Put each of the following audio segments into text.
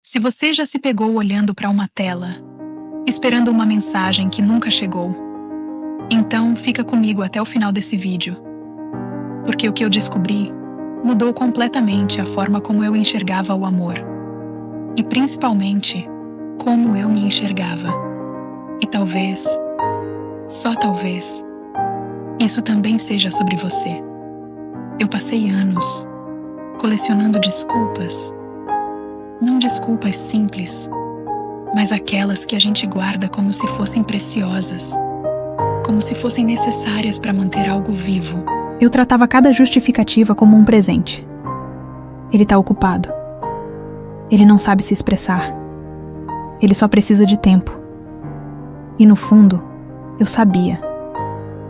Se você já se pegou olhando para uma tela, esperando uma mensagem que nunca chegou, então fica comigo até o final desse vídeo, porque o que eu descobri mudou completamente a forma como eu enxergava o amor, e principalmente como eu me enxergava. E talvez, só talvez, isso também seja sobre você. Eu passei anos colecionando desculpas. Não desculpas simples, mas aquelas que a gente guarda como se fossem preciosas, como se fossem necessárias para manter algo vivo. Eu tratava cada justificativa como um presente. Ele tá ocupado. Ele não sabe se expressar. Ele só precisa de tempo. E no fundo, eu sabia.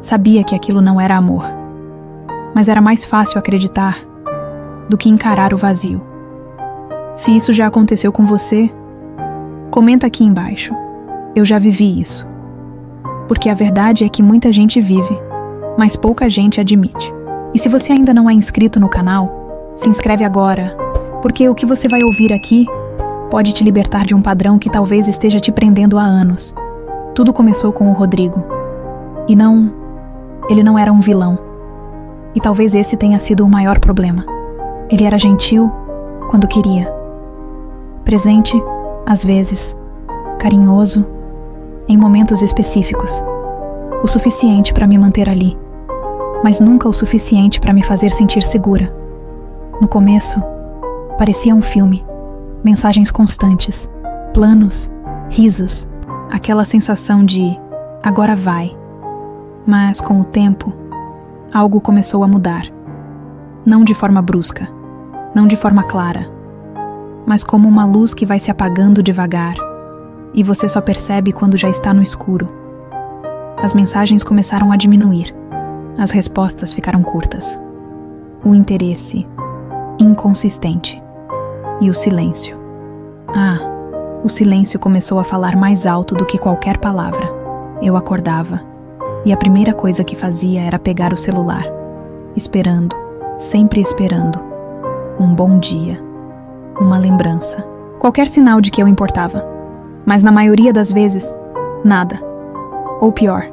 Sabia que aquilo não era amor. Mas era mais fácil acreditar do que encarar o vazio. Se isso já aconteceu com você, comenta aqui embaixo. Eu já vivi isso. Porque a verdade é que muita gente vive, mas pouca gente admite. E se você ainda não é inscrito no canal, se inscreve agora, porque o que você vai ouvir aqui pode te libertar de um padrão que talvez esteja te prendendo há anos. Tudo começou com o Rodrigo. E não, ele não era um vilão. E talvez esse tenha sido o maior problema. Ele era gentil quando queria. Presente, às vezes, carinhoso, em momentos específicos. O suficiente para me manter ali, mas nunca o suficiente para me fazer sentir segura. No começo, parecia um filme, mensagens constantes, planos, risos, aquela sensação de agora vai. Mas com o tempo, algo começou a mudar. Não de forma brusca, não de forma clara, mas como uma luz que vai se apagando devagar, e você só percebe quando já está no escuro. As mensagens começaram a diminuir, as respostas ficaram curtas, o interesse inconsistente e o silêncio. O silêncio começou a falar mais alto do que qualquer palavra. Eu acordava, e a primeira coisa que fazia era pegar o celular, esperando, sempre esperando, um bom dia, uma lembrança, qualquer sinal de que eu importava. Mas na maioria das vezes, nada. Ou pior,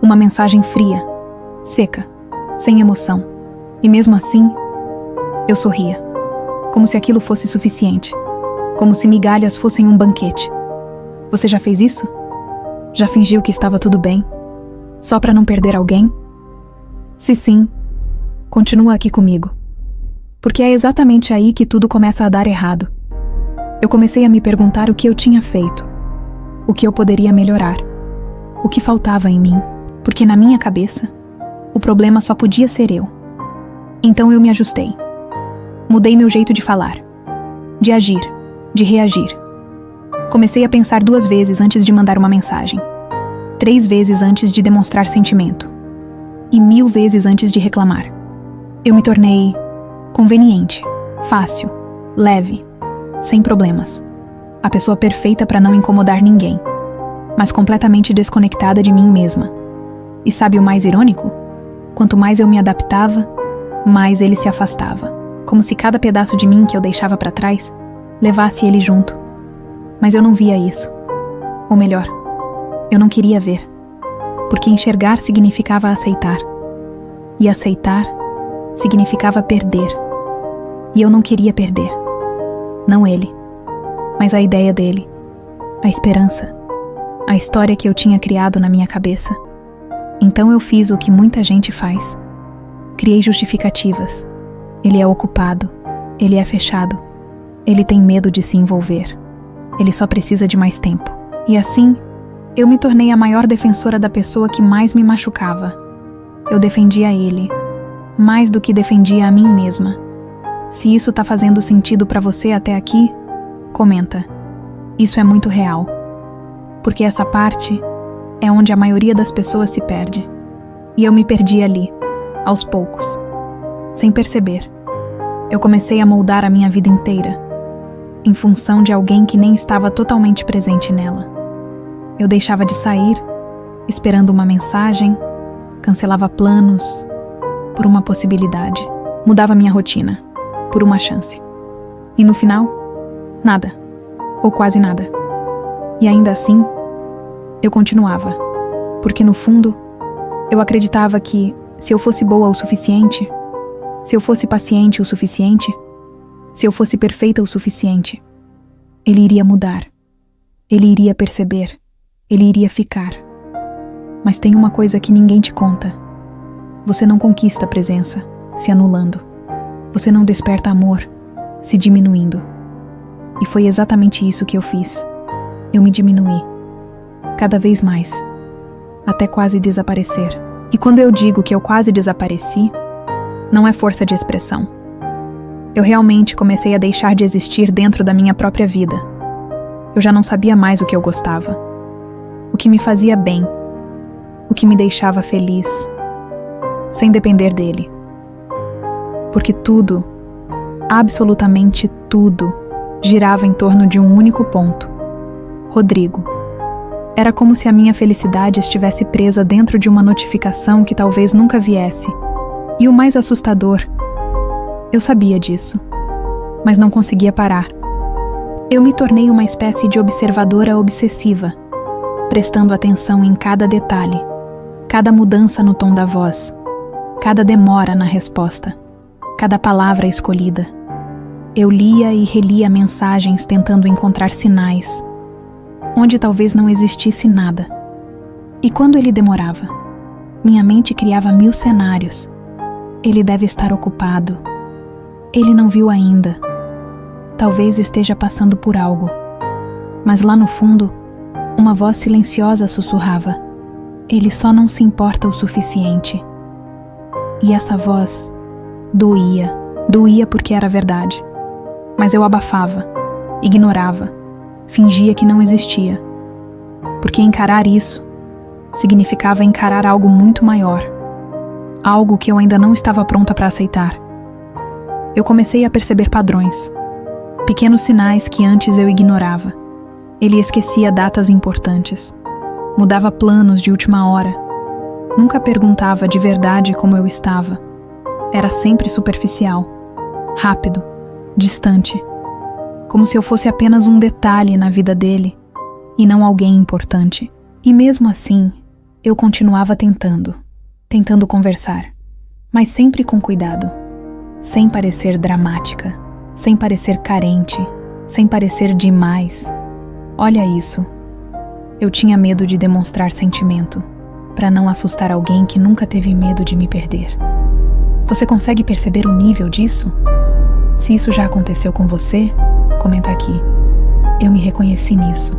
uma mensagem fria, seca, sem emoção. E mesmo assim, eu sorria, como se aquilo fosse suficiente, como se migalhas fossem um banquete. Você já fez isso? Já fingiu que estava tudo bem, só para não perder alguém? Se sim, continua aqui comigo. Porque é exatamente aí que tudo começa a dar errado. Eu comecei a me perguntar o que eu tinha feito, o que eu poderia melhorar, o que faltava em mim, porque na minha cabeça, o problema só podia ser eu. Então eu me ajustei. Mudei meu jeito de falar, de agir, de reagir. Comecei a pensar 2 vezes antes de mandar uma mensagem, 3 vezes antes de demonstrar sentimento, e 1000 vezes antes de reclamar. Eu me tornei conveniente, fácil, leve, sem problemas. A pessoa perfeita para não incomodar ninguém, mas completamente desconectada de mim mesma. E sabe o mais irônico? Quanto mais eu me adaptava, mais ele se afastava, como se cada pedaço de mim que eu deixava para trás levasse ele junto. Mas eu não via isso. Ou melhor, eu não queria ver, porque enxergar significava aceitar, e aceitar significava perder. E eu não queria perder. Não ele, mas a ideia dele, a esperança, a história que eu tinha criado na minha cabeça. Então eu fiz o que muita gente faz. Criei justificativas. Ele é ocupado, ele é fechado, ele tem medo de se envolver, ele só precisa de mais tempo. E assim, eu me tornei a maior defensora da pessoa que mais me machucava. Eu defendia ele, mais do que defendia a mim mesma. Se isso tá fazendo sentido pra você até aqui, comenta. Isso é muito real. Porque essa parte é onde a maioria das pessoas se perde. E eu me perdi ali, aos poucos. Sem perceber. Eu comecei a moldar a minha vida inteira, em função de alguém que nem estava totalmente presente nela. Eu deixava de sair, esperando uma mensagem, cancelava planos, por uma possibilidade. Mudava minha rotina, por uma chance. E no final, nada. ou quase nada. E ainda assim, eu continuava, porque no fundo, eu acreditava que, se eu fosse boa o suficiente, se eu fosse paciente o suficiente, se eu fosse perfeita o suficiente, ele iria mudar, ele iria perceber, ele iria ficar. Mas tem uma coisa que ninguém te conta. Você não conquista a presença, se anulando. Você não desperta amor, se diminuindo. E foi exatamente isso que eu fiz. Eu me diminuí, cada vez mais, até quase desaparecer. E quando eu digo que eu quase desapareci, não é força de expressão. Eu realmente comecei a deixar de existir dentro da minha própria vida. Eu já não sabia mais o que eu gostava, o que me fazia bem, o que me deixava feliz, sem depender dele. Porque tudo, absolutamente tudo, girava em torno de um único ponto: Rodrigo. Era como se a minha felicidade estivesse presa dentro de uma notificação que talvez nunca viesse. E o mais assustador, eu sabia disso, mas não conseguia parar. Eu me tornei uma espécie de observadora obsessiva, prestando atenção em cada detalhe, cada mudança no tom da voz, cada demora na resposta, cada palavra escolhida. Eu lia e relia mensagens tentando encontrar sinais, onde talvez não existisse nada. E quando ele demorava, minha mente criava 1000 cenários. Ele deve estar ocupado. Ele não viu ainda. Talvez esteja passando por algo. Mas lá no fundo, uma voz silenciosa sussurrava: ele só não se importa o suficiente. E essa voz doía. Doía porque era verdade. Mas eu abafava, ignorava, fingia que não existia. Porque encarar isso significava encarar algo muito maior. Algo que eu ainda não estava pronta para aceitar. Eu comecei a perceber padrões. Pequenos sinais que antes eu ignorava. Ele esquecia datas importantes. Mudava planos de última hora. Nunca perguntava de verdade como eu estava. Era sempre superficial, rápido, distante. Como se eu fosse apenas um detalhe na vida dele e não alguém importante. E mesmo assim, eu continuava tentando conversar, mas sempre com cuidado, sem parecer dramática, sem parecer carente, sem parecer demais. Olha isso. Eu tinha medo de demonstrar sentimento, para não assustar alguém que nunca teve medo de me perder. Você consegue perceber o nível disso? Se isso já aconteceu com você, comenta aqui. Eu me reconheci nisso,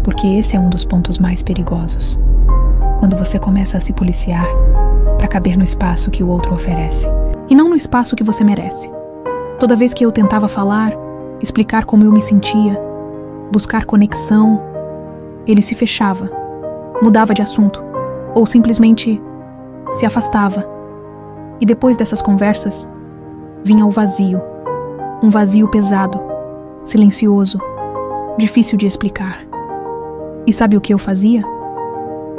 porque esse é um dos pontos mais perigosos. Quando você começa a se policiar para caber no espaço que o outro oferece, e não no espaço que você merece. Toda vez que eu tentava falar, explicar como eu me sentia, buscar conexão, ele se fechava, mudava de assunto, ou simplesmente se afastava. E depois dessas conversas, vinha o vazio, um vazio pesado, silencioso, difícil de explicar. E sabe o que eu fazia?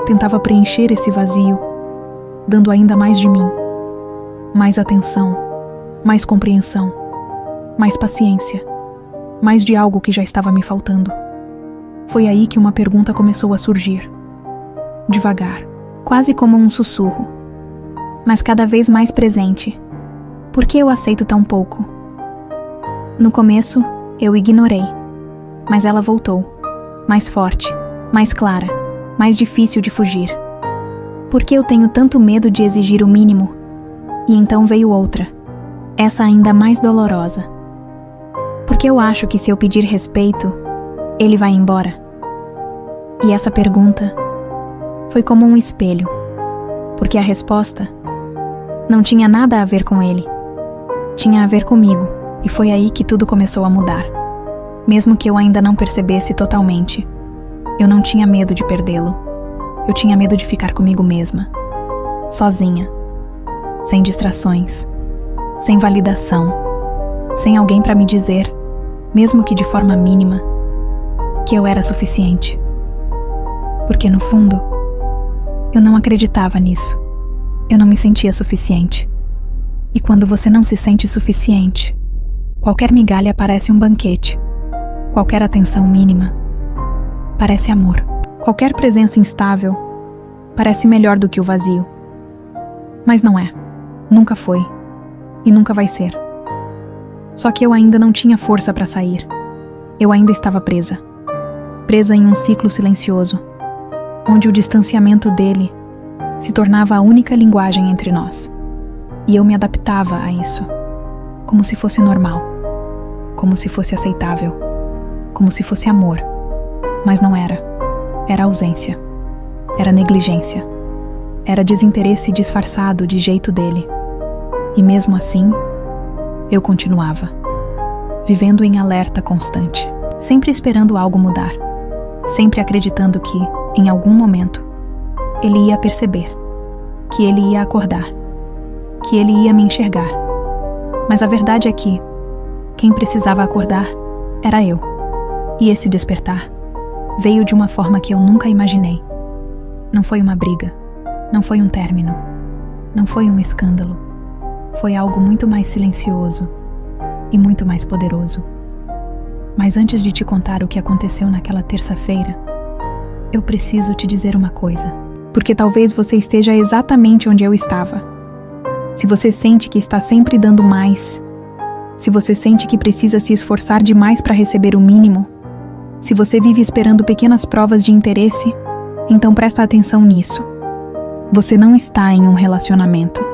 Tentava preencher esse vazio, dando ainda mais de mim, mais atenção, mais compreensão, mais paciência, mais de algo que já estava me faltando. Foi aí que uma pergunta começou a surgir, devagar, quase como um sussurro, mas cada vez mais presente. Por que eu aceito tão pouco? No começo, eu ignorei, mas ela voltou, mais forte, mais clara, mais difícil de fugir. Por que eu tenho tanto medo de exigir o mínimo? E então veio outra, essa ainda mais dolorosa. Porque eu acho que se eu pedir respeito, ele vai embora. E essa pergunta foi como um espelho, porque a resposta não tinha nada a ver com ele, tinha a ver comigo, e foi aí que tudo começou a mudar. Mesmo que eu ainda não percebesse totalmente, eu não tinha medo de perdê-lo. Eu tinha medo de ficar comigo mesma, sozinha, sem distrações, sem validação, sem alguém para me dizer, mesmo que de forma mínima, que eu era suficiente. Porque no fundo, eu não acreditava nisso. Eu não me sentia suficiente. E quando você não se sente suficiente, qualquer migalha parece um banquete. qualquer atenção mínima, parece amor. Qualquer presença instável parece melhor do que o vazio. Mas não é. Nunca foi. E nunca vai ser. Só que eu ainda não tinha força para sair. Eu ainda estava presa. Presa em um ciclo silencioso, onde o distanciamento dele se tornava a única linguagem entre nós. E eu me adaptava a isso, como se fosse normal, como se fosse aceitável, como se fosse amor. Mas não era. Era ausência. Era negligência. Era desinteresse disfarçado de jeito dele. E mesmo assim, eu continuava, vivendo em alerta constante, sempre esperando algo mudar, sempre acreditando que, em algum momento, ele ia perceber, que ele ia acordar, que ele ia me enxergar. Mas a verdade é que quem precisava acordar era eu. E esse despertar veio de uma forma que eu nunca imaginei. Não foi uma briga, não foi um término, não foi um escândalo. Foi algo muito mais silencioso e muito mais poderoso. Mas antes de te contar o que aconteceu naquela terça-feira, eu preciso te dizer uma coisa, porque talvez você esteja exatamente onde eu estava. Se você sente que está sempre dando mais, se você sente que precisa se esforçar demais para receber o mínimo, se você vive esperando pequenas provas de interesse, então presta atenção nisso. Você não está em um relacionamento.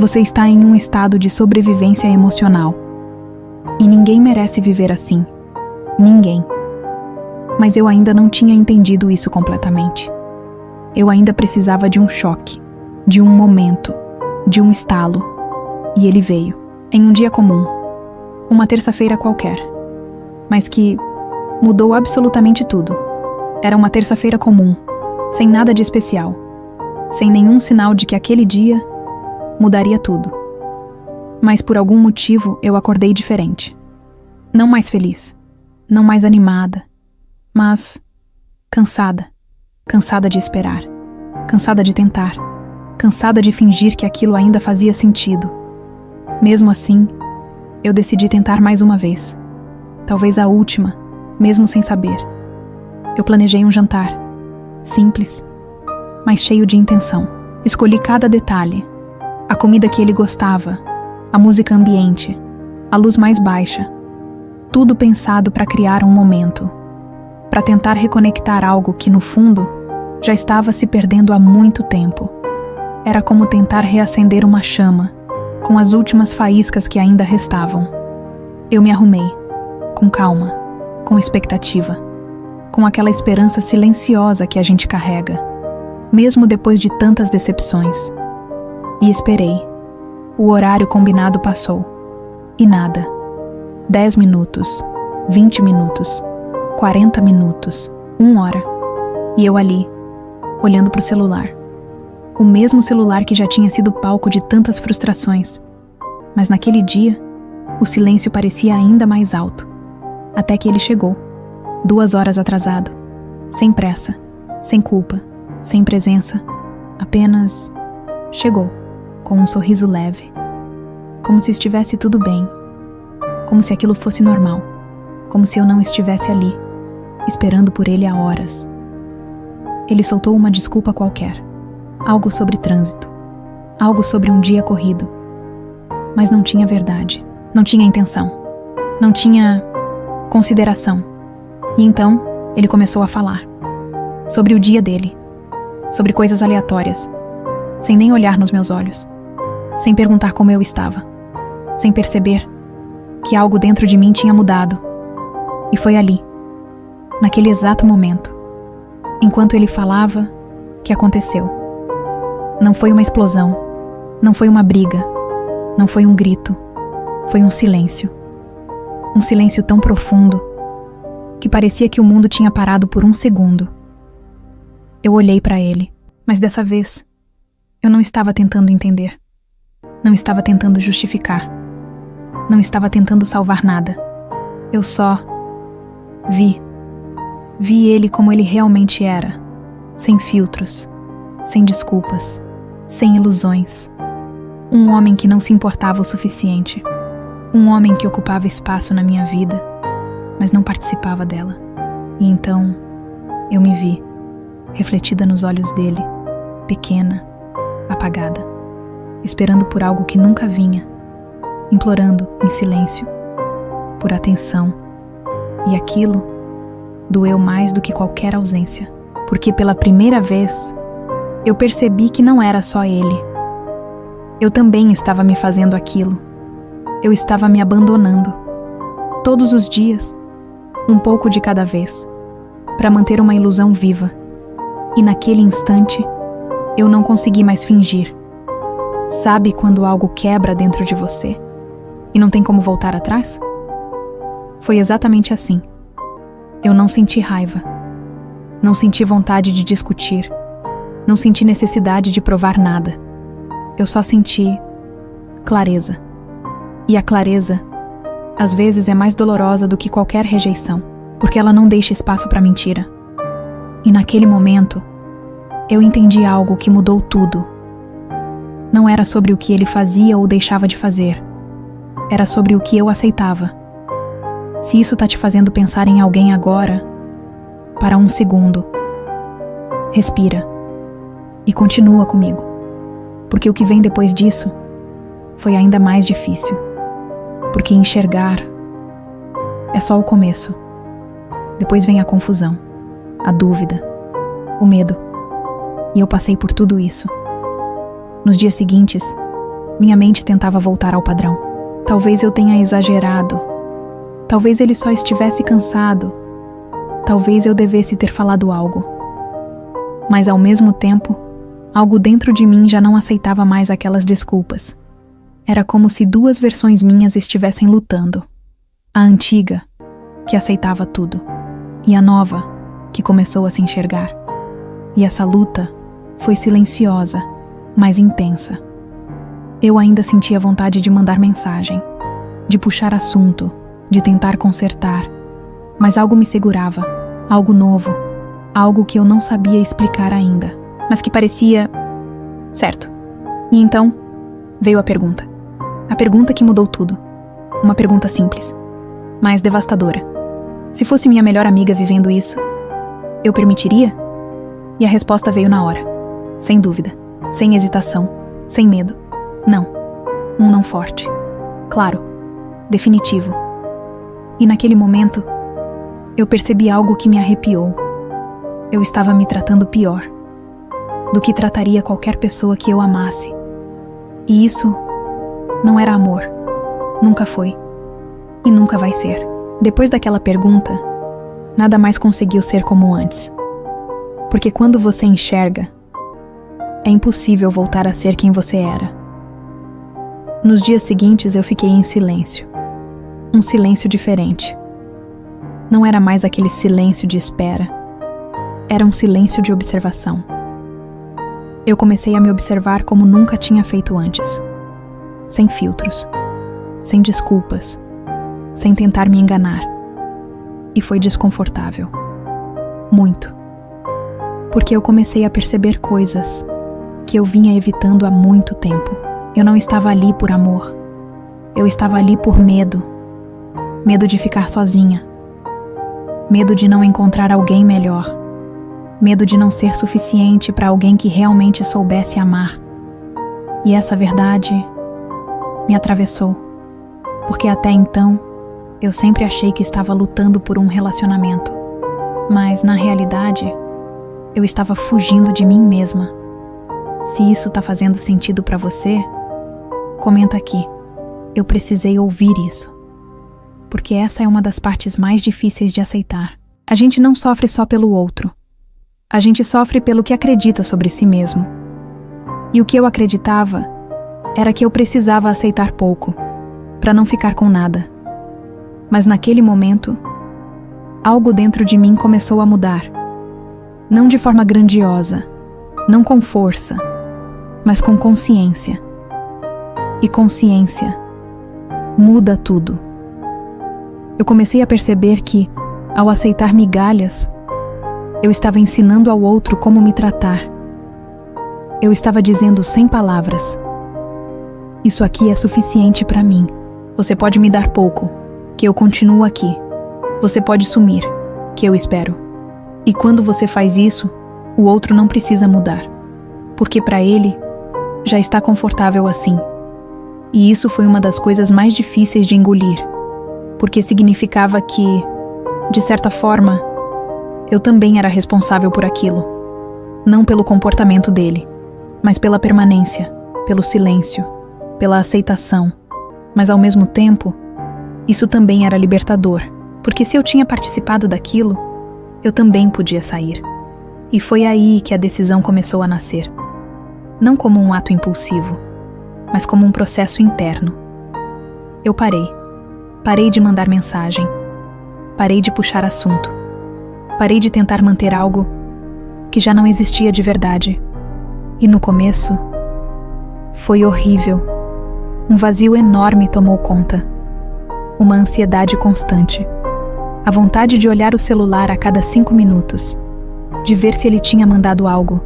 Você está em um estado de sobrevivência emocional. E ninguém merece viver assim. Ninguém. Mas eu ainda não tinha entendido isso completamente. Eu ainda precisava de um choque, de um momento, de um estalo. E ele veio, em um dia comum, uma terça-feira qualquer, mas que mudou absolutamente tudo. Era uma terça-feira comum, sem nada de especial, sem nenhum sinal de que aquele dia mudaria tudo. Mas por algum motivo eu acordei diferente. Não mais feliz, não mais animada, mas cansada. Cansada de esperar, cansada de tentar, cansada de fingir que aquilo ainda fazia sentido. Mesmo assim, eu decidi tentar mais uma vez. Talvez a última, mesmo sem saber. Eu planejei um jantar, simples, mas cheio de intenção. Escolhi cada detalhe. A comida que ele gostava, a música ambiente, a luz mais baixa. Tudo pensado para criar um momento, para tentar reconectar algo que, no fundo, já estava se perdendo há muito tempo. Era como tentar reacender uma chama, com as últimas faíscas que ainda restavam. Eu me arrumei, com calma, com expectativa, com aquela esperança silenciosa que a gente carrega, mesmo depois de tantas decepções. E esperei. O horário combinado passou. E nada. 10 minutos, 20 minutos, 40 minutos, 1 hora. E eu ali, olhando para o celular. O mesmo celular que já tinha sido palco de tantas frustrações. Mas naquele dia, o silêncio parecia ainda mais alto. Até que ele chegou, 2 horas atrasado. Sem pressa, sem culpa, sem presença. Apenas chegou. Com um sorriso leve, como se estivesse tudo bem, como se aquilo fosse normal, como se eu não estivesse ali, esperando por ele há horas. Ele soltou uma desculpa qualquer, algo sobre trânsito, algo sobre um dia corrido, mas não tinha verdade, não tinha intenção, não tinha consideração. E então, ele começou a falar sobre o dia dele, sobre coisas aleatórias, sem nem olhar nos meus olhos. Sem perguntar como eu estava, sem perceber que algo dentro de mim tinha mudado. E foi ali, naquele exato momento, enquanto ele falava, que aconteceu. Não foi uma explosão, não foi uma briga, não foi um grito, foi um silêncio. Um silêncio tão profundo que parecia que o mundo tinha parado por um segundo. Eu olhei para ele, mas dessa vez, eu não estava tentando entender. Não estava tentando justificar. Não estava tentando salvar nada. Eu só vi. Vi ele como ele realmente era. Sem filtros. Sem desculpas. Sem ilusões. Um homem que não se importava o suficiente. Um homem que ocupava espaço na minha vida. mas não participava dela. E então eu me vi, refletida nos olhos dele, pequena, apagada, esperando por algo que nunca vinha, implorando em silêncio, por atenção. E aquilo doeu mais do que qualquer ausência, porque pela primeira vez eu percebi que não era só ele. Eu também estava me fazendo aquilo. Eu estava me abandonando. Todos os dias, um pouco de cada vez, para manter uma ilusão viva. E naquele instante, eu não consegui mais fingir. Sabe quando algo quebra dentro de você e não tem como voltar atrás? Foi exatamente assim. Eu não senti raiva. Não senti vontade de discutir. Não senti necessidade de provar nada. Eu só senti clareza. E a clareza, às vezes, é mais dolorosa do que qualquer rejeição, porque ela não deixa espaço para mentira. E naquele momento, eu entendi algo que mudou tudo. Não era sobre o que ele fazia ou deixava de fazer. Era sobre o que eu aceitava. Se isso tá te fazendo pensar em alguém agora, para um segundo, respira e continua comigo, porque o que vem depois disso foi ainda mais difícil, porque enxergar é só o começo. Depois vem a confusão, a dúvida, o medo, e eu passei por tudo isso. Nos dias seguintes, minha mente tentava voltar ao padrão. Talvez eu tenha exagerado. Talvez ele só estivesse cansado. Talvez eu devesse ter falado algo. Mas ao mesmo tempo, algo dentro de mim já não aceitava mais aquelas desculpas. Era como se duas versões minhas estivessem lutando. A antiga, que aceitava tudo, e a nova, que começou a se enxergar. E essa luta foi silenciosa, mas intensa. Eu ainda sentia vontade de mandar mensagem, de puxar assunto, de tentar consertar, mas algo me segurava, algo novo, algo que eu não sabia explicar ainda, mas que parecia certo. E então veio a pergunta que mudou tudo. Uma pergunta simples, mas devastadora. Se fosse minha melhor amiga vivendo isso, eu permitiria? E a resposta veio na hora, sem dúvida, sem hesitação, sem medo. Não. Um não forte, claro, definitivo. E naquele momento, eu percebi algo que me arrepiou. Eu estava me tratando pior do que trataria qualquer pessoa que eu amasse. E isso não era amor. Nunca foi. E nunca vai ser. Depois daquela pergunta, nada mais conseguiu ser como antes. Porque quando você enxerga, é impossível voltar a ser quem você era. Nos dias seguintes eu fiquei em silêncio. Um silêncio diferente. Não era mais aquele silêncio de espera. Era um silêncio de observação. Eu comecei a me observar como nunca tinha feito antes. Sem filtros. Sem desculpas. Sem tentar me enganar. E foi desconfortável. Muito. Porque eu comecei a perceber coisas que eu vinha evitando há muito tempo. Eu não estava ali por amor. Eu estava ali por medo. Medo de ficar sozinha. Medo de não encontrar alguém melhor. Medo de não ser suficiente para alguém que realmente soubesse amar. E essa verdade me atravessou, porque até então eu sempre achei que estava lutando por um relacionamento, mas na realidade eu estava fugindo de mim mesma. Se isso tá fazendo sentido para você, comenta aqui. Eu precisei ouvir isso, porque essa é uma das partes mais difíceis de aceitar. A gente não sofre só pelo outro. A gente sofre pelo que acredita sobre si mesmo. E o que eu acreditava era que eu precisava aceitar pouco, para não ficar com nada. Mas naquele momento, algo dentro de mim começou a mudar. Não de forma grandiosa, não com força, mas com consciência. E consciência muda tudo. Eu comecei a perceber que, ao aceitar migalhas, eu estava ensinando ao outro como me tratar. Eu estava dizendo sem palavras: isso aqui é suficiente para mim. Você pode me dar pouco, que eu continuo aqui. Você pode sumir, que eu espero. E quando você faz isso, o outro não precisa mudar, porque para ele já está confortável assim. E isso foi uma das coisas mais difíceis de engolir, porque significava que, de certa forma, eu também era responsável por aquilo. Não pelo comportamento dele, mas pela permanência, pelo silêncio, pela aceitação. Mas ao mesmo tempo, isso também era libertador, porque se eu tinha participado daquilo, eu também podia sair. E foi aí que a decisão começou a nascer. Não como um ato impulsivo, mas como um processo interno. Eu parei. Parei de mandar mensagem. Parei de puxar assunto. Parei de tentar manter algo que já não existia de verdade. E no começo, foi horrível. Um vazio enorme tomou conta. Uma ansiedade constante. A vontade de olhar o celular a cada 5 minutos. De ver se ele tinha mandado algo.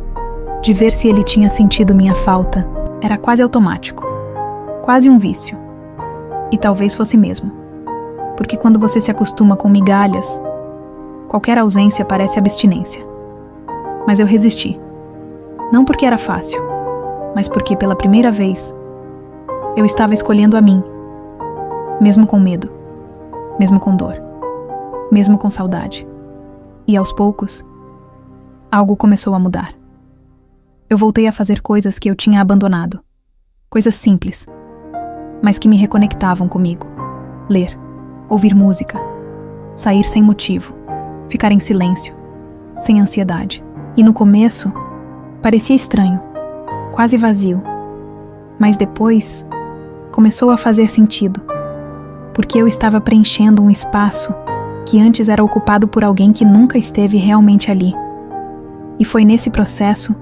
De ver se ele tinha sentido minha falta. Era quase automático. Quase um vício. E talvez fosse mesmo. Porque quando você se acostuma com migalhas, qualquer ausência parece abstinência. Mas eu resisti. Não porque era fácil, mas porque pela primeira vez, eu estava escolhendo a mim. Mesmo com medo. Mesmo com dor. Mesmo com saudade. E aos poucos, algo começou a mudar. Eu voltei a fazer coisas que eu tinha abandonado. Coisas simples, mas que me reconectavam comigo. Ler, ouvir música, sair sem motivo, ficar em silêncio, sem ansiedade. E no começo, parecia estranho, quase vazio. Mas depois, começou a fazer sentido, porque eu estava preenchendo um espaço que antes era ocupado por alguém que nunca esteve realmente ali. E foi nesse processo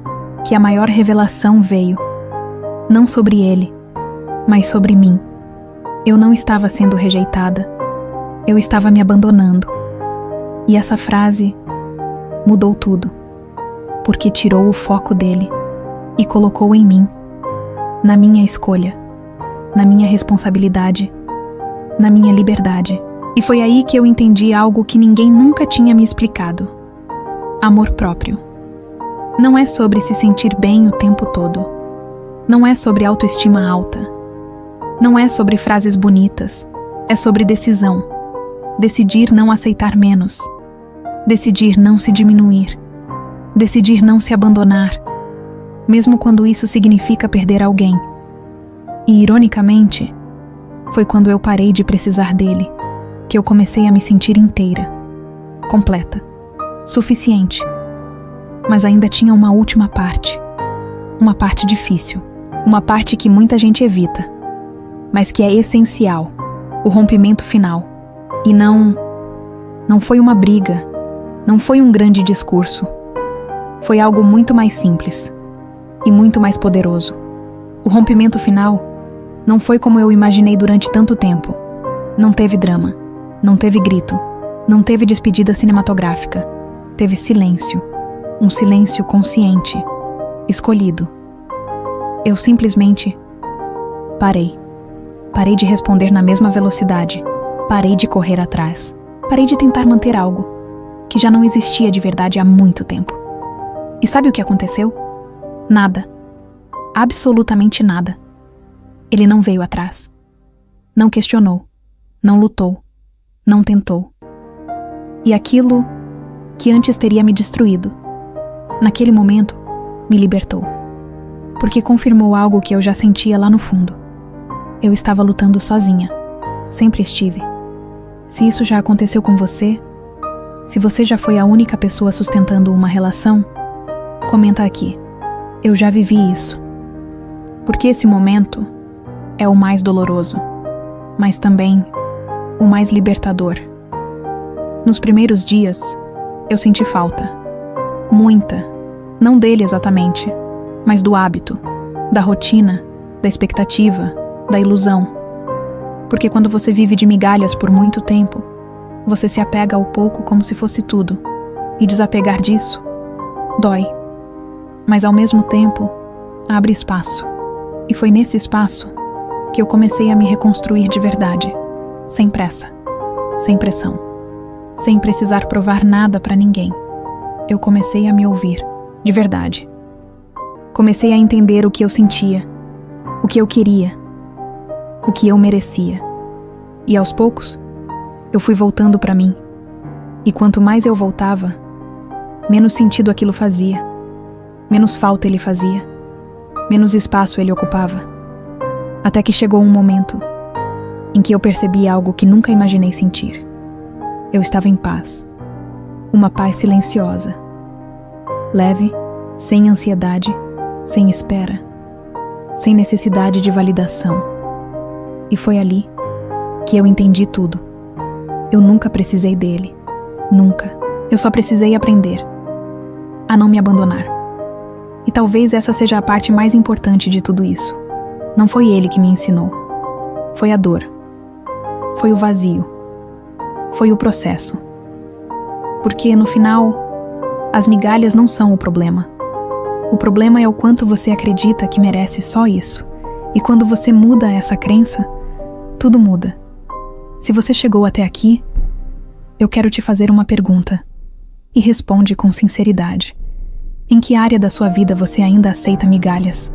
que a maior revelação veio. Não sobre ele, mas sobre mim. Eu não estava sendo rejeitada. Eu estava me abandonando. E essa frase mudou tudo, porque tirou o foco dele e colocou em mim, na minha escolha, na minha responsabilidade, na minha liberdade. E foi aí que eu entendi algo que ninguém nunca tinha me explicado. Amor próprio. Não é sobre se sentir bem o tempo todo. Não é sobre autoestima alta. Não é sobre frases bonitas. É sobre decisão. Decidir não aceitar menos. Decidir não se diminuir. Decidir não se abandonar, mesmo quando isso significa perder alguém. E, ironicamente, foi quando eu parei de precisar dele que eu comecei a me sentir inteira, completa, suficiente. Mas ainda tinha uma última parte. Uma parte difícil. Uma parte que muita gente evita, mas que é essencial. O rompimento final. E não foi uma briga. Não foi um grande discurso. Foi algo muito mais simples. E muito mais poderoso. O rompimento final não foi como eu imaginei durante tanto tempo. Não teve drama. Não teve grito. Não teve despedida cinematográfica. Teve silêncio. Um silêncio consciente. Escolhido. Eu simplesmente parei. Parei de responder na mesma velocidade. Parei de correr atrás. Parei de tentar manter algo que já não existia de verdade há muito tempo. E sabe o que aconteceu? Nada. Absolutamente nada. Ele não veio atrás. Não questionou. Não lutou. Não tentou. E aquilo que antes teria me destruído, naquele momento, me libertou. Porque confirmou algo que eu já sentia lá no fundo. Eu estava lutando sozinha. Sempre estive. Se isso já aconteceu com você, se você já foi a única pessoa sustentando uma relação, comenta aqui. Eu já vivi isso. Porque esse momento é o mais doloroso, mas também o mais libertador. Nos primeiros dias, eu senti falta. Muita. Não dele exatamente, mas do hábito, da rotina, da expectativa, da ilusão. Porque quando você vive de migalhas por muito tempo, você se apega ao pouco como se fosse tudo. E desapegar disso dói. Mas ao mesmo tempo, abre espaço. E foi nesse espaço que eu comecei a me reconstruir de verdade, sem pressa, sem pressão. sem precisar provar nada para ninguém. Eu comecei a me ouvir, de verdade. Comecei a entender o que eu sentia, o que eu queria, o que eu merecia. E aos poucos, eu fui voltando para mim. E quanto mais eu voltava, menos sentido aquilo fazia, menos falta ele fazia, menos espaço ele ocupava. Até que chegou um momento em que eu percebi algo que nunca imaginei sentir. Eu estava em paz. Uma paz silenciosa. Leve, sem ansiedade, sem espera, sem necessidade de validação. E foi ali que eu entendi tudo. Eu nunca precisei dele. Nunca. Eu só precisei aprender a não me abandonar. E talvez essa seja a parte mais importante de tudo isso. Não foi ele que me ensinou. Foi a dor. Foi o vazio. Foi o processo. Porque, no final, as migalhas não são o problema. O problema é o quanto você acredita que merece só isso. E quando você muda essa crença, tudo muda. Se você chegou até aqui, eu quero te fazer uma pergunta. E responde com sinceridade. Em que área da sua vida você ainda aceita migalhas?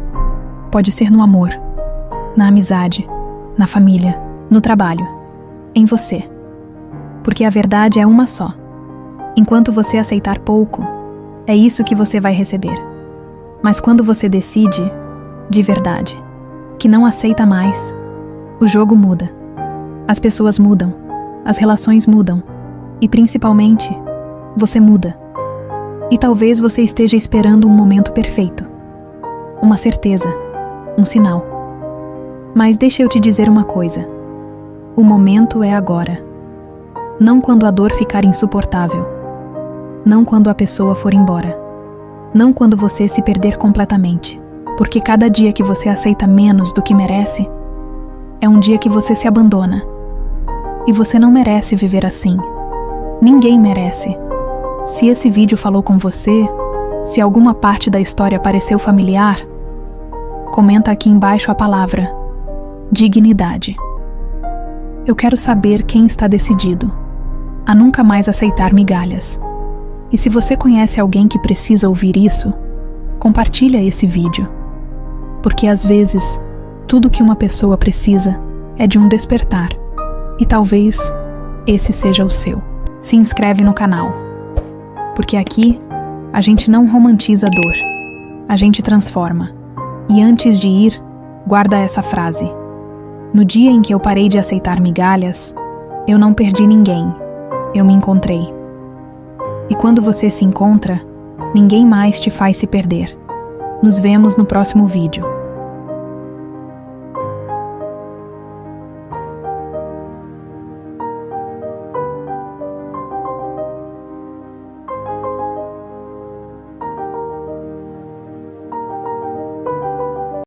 Pode ser no amor, na amizade, na família, no trabalho, em você. Porque a verdade é uma só. Enquanto você aceitar pouco, é isso que você vai receber. Mas quando você decide, de verdade, que não aceita mais, o jogo muda. As pessoas mudam, as relações mudam e, principalmente, você muda. E talvez você esteja esperando um momento perfeito, uma certeza, um sinal. Mas deixa eu te dizer uma coisa. O momento é agora. Não quando a dor ficar insuportável. Não quando a pessoa for embora. Não quando você se perder completamente. Porque cada dia que você aceita menos do que merece, é um dia que você se abandona. E você não merece viver assim. Ninguém merece. Se esse vídeo falou com você, se alguma parte da história pareceu familiar, comenta aqui embaixo a palavra dignidade. Eu quero saber quem está decidido a nunca mais aceitar migalhas. E se você conhece alguém que precisa ouvir isso, compartilha esse vídeo. Porque às vezes, tudo que uma pessoa precisa é de um despertar. E talvez esse seja o seu. Se inscreve no canal. Porque aqui, a gente não romantiza a dor. A gente transforma. E antes de ir, guarda essa frase. No dia em que eu parei de aceitar migalhas, eu não perdi ninguém. Eu me encontrei. E quando você se encontra, ninguém mais te faz se perder. Nos vemos no próximo vídeo.